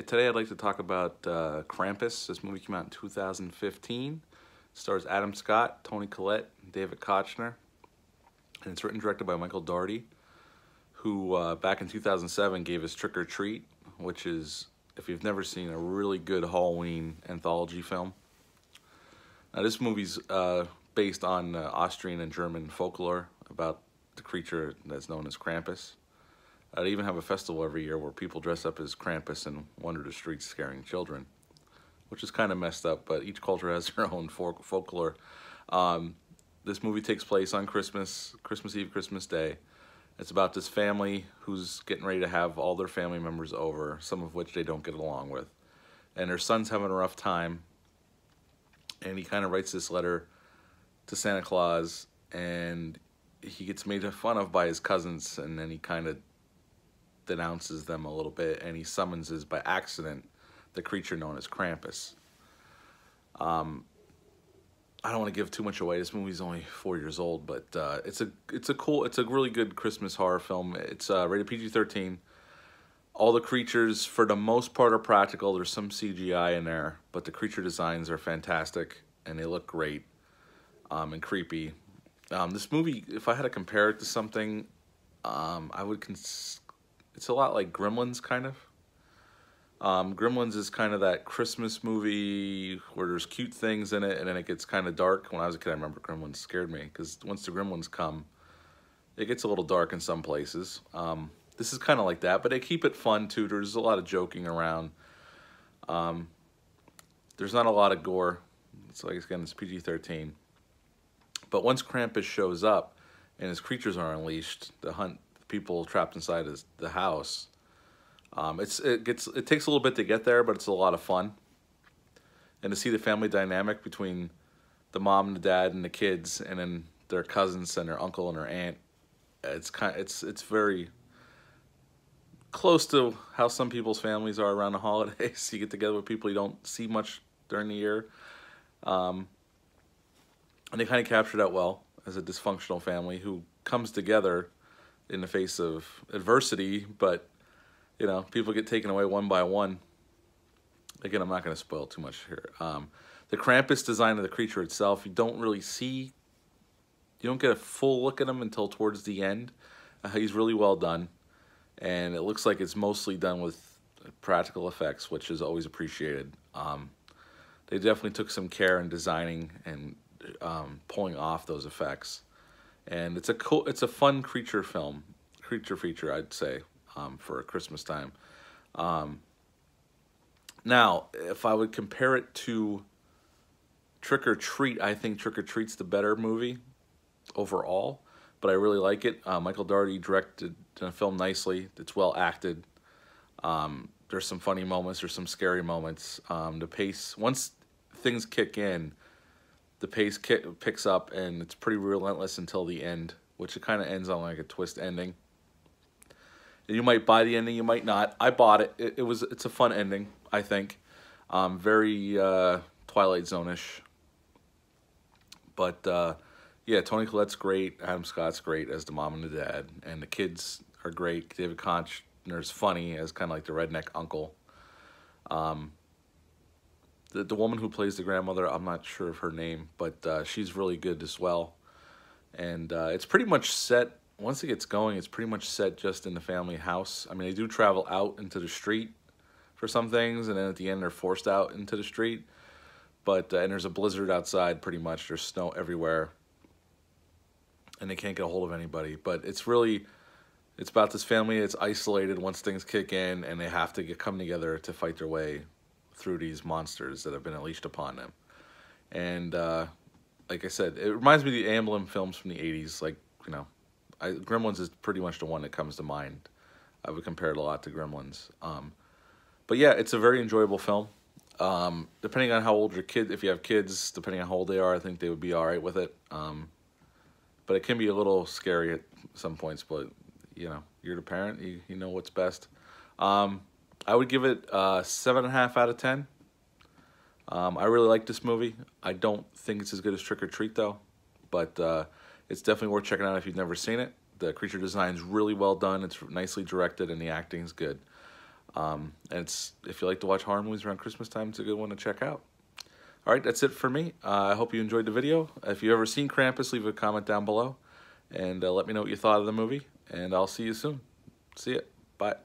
Today I'd like to talk about Krampus. This movie came out in 2015. Stars Adam Scott, Toni Collette, and David Kochner. And it's written and directed by Michael Daugherty, who back in 2007 gave us Trick or Treat, which is, if you've never seen, a really good Halloween anthology film. Now this movie's based on Austrian and German folklore about the creature that's known as Krampus. They even have a festival every year where people dress up as Krampus and wander the streets scaring children, which is kind of messed up, but each culture has their own folklore. This movie takes place on Christmas Eve, Christmas Day. It's about this family who's getting ready to have all their family members over, some of which they don't get along with. And their son's having a rough time, and he kind of writes this letter to Santa Claus, and he gets made fun of by his cousins, and then he kind of denounces them a little bit, and he summons by accident the creature known as Krampus. I don't want to give too much away. This movie's only 4 years old, but it's a really good Christmas horror film. It's rated PG-13. All the creatures, for the most part, are practical. There's some CGI in there, but the creature designs are fantastic, and they look great and creepy. This movie, if I had to compare it to something, I would it's a lot like Gremlins, kind of. Gremlins is kind of that Christmas movie where there's cute things in it, and then it gets kind of dark. When I was a kid, I remember Gremlins scared me, because once the Gremlins come, it gets a little dark in some places. This is kind of like that, but they keep it fun, too. There's a lot of joking around. There's not a lot of gore. It's like, again, it's PG-13. But once Krampus shows up and his creatures are unleashed to hunt people trapped inside the house, it takes a little bit to get there, but it's a lot of fun. And to see the family dynamic between the mom and the dad and the kids, and then their cousins and their uncle and their aunt, it's very close to how some people's families are around the holidays. You get together with people you don't see much during the year. And they kind of capture that well, as a dysfunctional family who comes together in the face of adversity, but, you know, people get taken away one by one. Again, I'm not going to spoil too much here. The Krampus design of the creature itself, you don't get a full look at him until towards the end. He's really well done, and it looks like it's mostly done with practical effects, which is always appreciated. They definitely took some care in designing and pulling off those effects, and it's a fun creature feature, I'd say, for Christmas time. Now, if I would compare it to Trick or Treat, I think Trick or Treat's the better movie overall, but I really like it. Michael Daugherty directed the film nicely. It's well acted. There's some funny moments. There's some scary moments. The pace, once things kick in, the pace picks up, and it's pretty relentless until the end, which it kind of ends on like a twist ending. And you might buy the ending, you might not. I bought it. It's a fun ending, I think. Very Twilight Zone-ish. But yeah, Toni Collette's great. Adam Scott's great as the mom and the dad, and the kids are great. David Kochner's funny as kind of like the redneck uncle. The woman who plays the grandmother, I'm not sure of her name, but she's really good as well. And it's pretty much set, once it gets going, it's pretty much set just in the family house. I mean, they do travel out into the street for some things, and then at the end they're forced out into the street. But and there's a blizzard outside pretty much. There's snow everywhere, and they can't get a hold of anybody. But it's about this family that's isolated once things kick in, and they have to come together to fight their way through these monsters that have been unleashed upon them. And like I said, it reminds me of the Amblin films from the 80s. Like, you know, Gremlins is pretty much the one that comes to mind. I would compare it a lot to Gremlins. But yeah, it's a very enjoyable film. Depending on how old your kid, if you have kids, depending on how old they are, I think they would be all right with it. But it can be a little scary at some points, but, you know, you're the parent, you know what's best. I would give it 7.5 out of 10. I really like this movie. I don't think it's as good as Trick or Treat, though, but it's definitely worth checking out if you've never seen it. The creature design is really well done. It's nicely directed, and the acting is good. And if you like to watch horror movies around Christmas time, it's a good one to check out. All right, that's it for me. I hope you enjoyed the video. If you've ever seen Krampus, leave a comment down below. And let me know what you thought of the movie. And I'll see you soon. See ya. Bye.